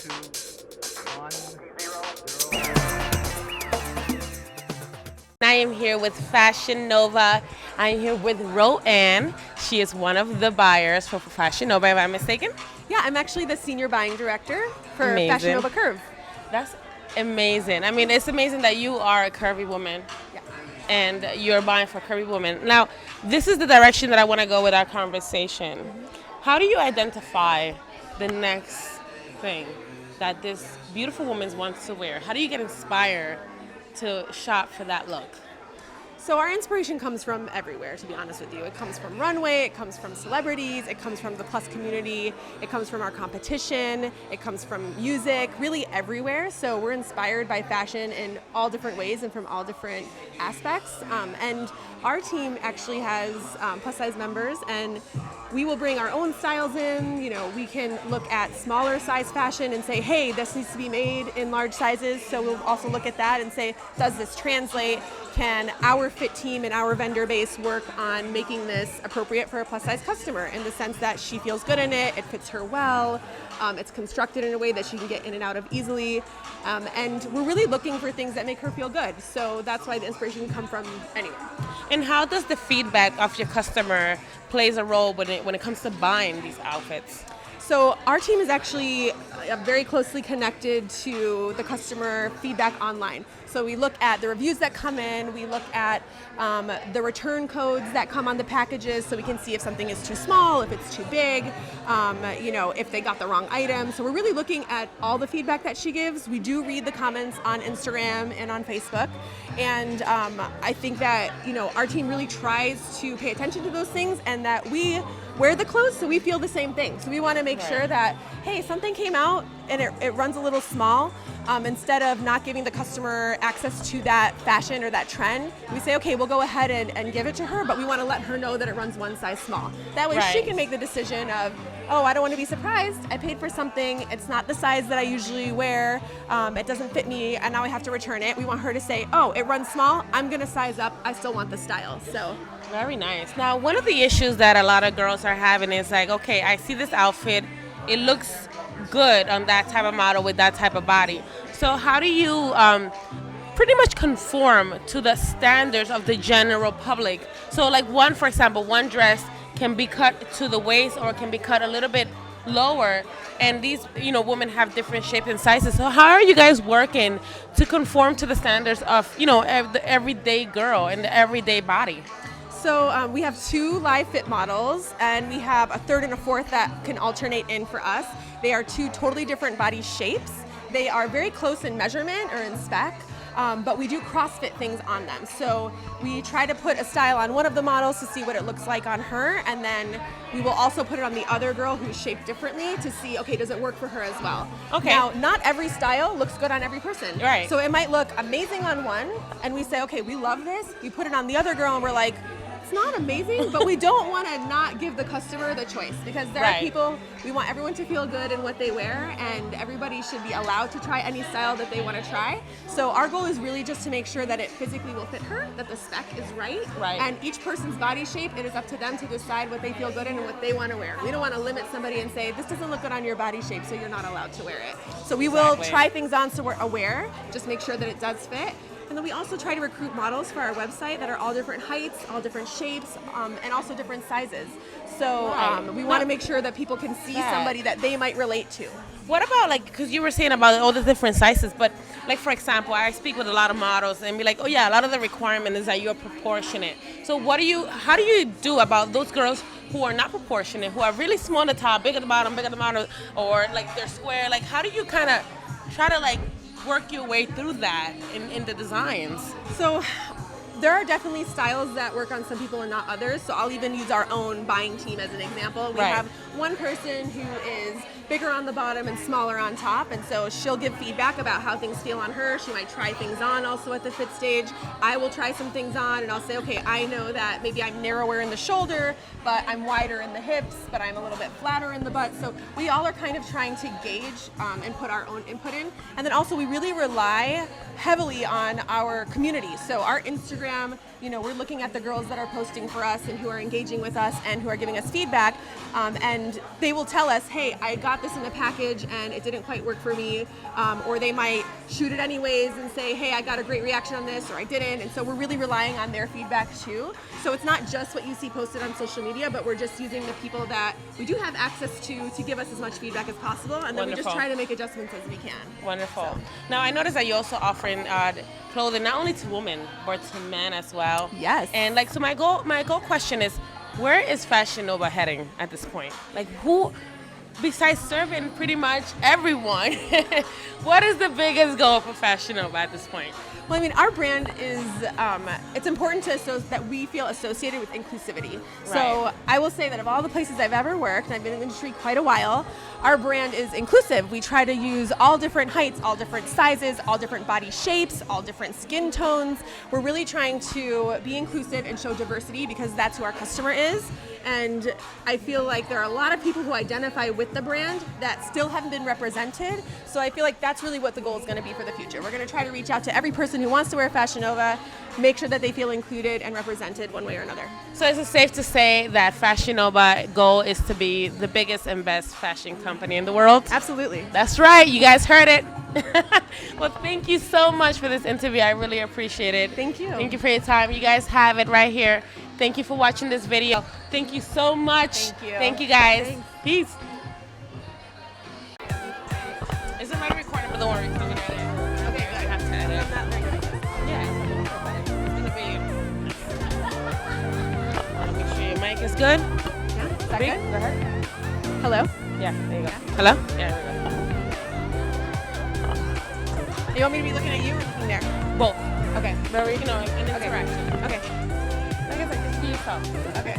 1, 0. I am here with Fashion Nova. I'm here with Roanne. She is one of the buyers for Fashion Nova, if I'm mistaken. Yeah, I'm actually the senior buying director for Fashion Amazing. Nova Curve. That's amazing. I mean, it's amazing that you are a curvy woman Yeah. and you're buying for curvy women. Now, this is the direction that I want to go with our conversation. How do you identify the next thing that this beautiful woman wants to wear? How do you get inspired to shop for that look? So our inspiration comes from everywhere, to be honest with you. It comes from runway, it comes from celebrities, it comes from the plus community, it comes from our competition, it comes from music, really everywhere. So we're inspired by fashion in all different ways and from all different aspects. And our team actually has plus size members, and we will bring our own styles in. You know, we can look at smaller size fashion and say, hey, this needs to be made in large sizes. So we'll also look at that and say, does this translate? Can our fit team and our vendor base work on making this appropriate for a plus size customer in the sense that she feels good in it, it fits her well, it's constructed in a way that she can get in and out of easily, and we're really looking for things that make her feel good. So that's why the inspiration can come from anywhere. And how does the feedback of your customer plays a role when it comes to buying these outfits? So our team is actually very closely connected to the customer feedback online. So we look at the reviews that come in, we look at the return codes that come on the packages so we can see if something is too small, if it's too big, if they got the wrong item. So we're really looking at all the feedback that she gives. We do read the comments on Instagram and on Facebook. And I think that, our team really tries to pay attention to those things and that we wear the clothes so we feel the same thing. So we want to make sure that, hey, something came out and it runs a little small. Instead of not giving the customer access to that fashion or that trend, we say, okay, we'll go ahead and give it to her, but we want to let her know that it runs one size small. That way she can make the decision of, oh, I don't want to be surprised. I paid for something. It's not the size that I usually wear. It doesn't fit me, and now I have to return it. We want her to say, oh, it runs small. I'm going to size up. I still want the style. So. Very nice. Now, one of the issues that a lot of girls are having is like, okay, I see this outfit. It looks good on that type of model with that type of body. So how do you pretty much conform to the standards of the general public? So like for example, one dress can be cut to the waist or can be cut a little bit lower, and these women have different shapes and sizes. So how are you guys working to conform to the standards of the everyday girl and the everyday body? So we have 2 live fit models, and we have a third and a fourth that can alternate in for us. They are 2 totally different body shapes. They are very close in measurement or in spec, but we do CrossFit things on them. So we try to put a style on one of the models to see what it looks like on her, and then we will also put it on the other girl who's shaped differently to see, okay, does it work for her as well? Okay. Now, not every style looks good on every person. Right. So it might look amazing on one, and we say, okay, we love this. We put it on the other girl, and we're like, not amazing, but we don't want to not give the customer the choice, because there are people, we want everyone to feel good in what they wear, and everybody should be allowed to try any style that they want to try. So our goal is really just to make sure that it physically will fit her, that the spec is right. And each person's body shape, it is up to them to decide what they feel good in and what they want to wear. We don't want to limit somebody and say, this doesn't look good on your body shape, so you're not allowed to wear it. So we will try things on so we're aware, just make sure that it does fit. And then we also try to recruit models for our website that are all different heights, all different shapes, and also different sizes. So we want to make sure that people can see somebody that they might relate to. What about because you were saying about all the different sizes, but like for example, I speak with a lot of models and be like, oh yeah, a lot of the requirement is that you're proportionate. So how do you do about those girls who are not proportionate, who are really small at the top, big at the bottom, big at the bottom, or like they're square? Like how do you kind of try to work your way through that in the designs? So there are definitely styles that work on some people and not others. So I'll even use our own buying team as an example. We have one person who is bigger on the bottom and smaller on top, and so she'll give feedback about how things feel on her. She might try things on also at the fit stage. I will try some things on and I'll say, okay, I know that maybe I'm narrower in the shoulder, but I'm wider in the hips, but I'm a little bit flatter in the butt. So we all are kind of trying to gauge and put our own input in. And then also we really rely heavily on our community. So our Instagram Instagram, we're looking at the girls that are posting for us and who are engaging with us and who are giving us feedback, and they will tell us, hey, I got this in a package and it didn't quite work for me, or they might shoot it anyways and say, hey, I got a great reaction on this, or I didn't, and so we're really relying on their feedback too. So it's not just what you see posted on social media, but we're just using the people that we do have access to give us as much feedback as possible, and then we just try to make adjustments as we can. Wonderful. So. Now, I noticed that you're also offering clothing not only to women, but to men as well. Yes. And so my goal question is, where is Fashion Nova heading at this point? Like, who, besides serving pretty much everyone, what is the biggest goal for Fashion Nova at this point? Well, I mean, our brand is, it's important that we feel associated with inclusivity. So Right. I will say that of all the places I've ever worked, and I've been in the industry quite a while, our brand is inclusive. We try to use all different heights, all different sizes, all different body shapes, all different skin tones. We're really trying to be inclusive and show diversity because that's who our customer is. And I feel like there are a lot of people who identify with the brand that still haven't been represented. So I feel like that's really what the goal is going to be for the future. We're going to try to reach out to every person who wants to wear Fashion Nova, make sure that they feel included and represented one way or another. So is it safe to say that Fashion Nova goal is to be the biggest and best fashion company in the world? Absolutely. That's right. You guys heard it. Well, thank you so much for this interview. I really appreciate it. Thank you. Thank you for your time. You guys have it right here. Thank you for watching this video. Thank you so much. Thank you. Thank you, guys. Thanks. Peace. Is it my recording? But don't worry, it's coming right in. Okay, good. I have to edit. Yeah. Make sure your mic is good. Yeah, is that Big? good? Go ahead. Hello? Yeah, there you go. Hello? Yeah, there You want me to be looking at you or looking there? we go. Both. Okay. Wherever you can know, an Okay. interaction. Okay. Like I said, just be yourself. Okay.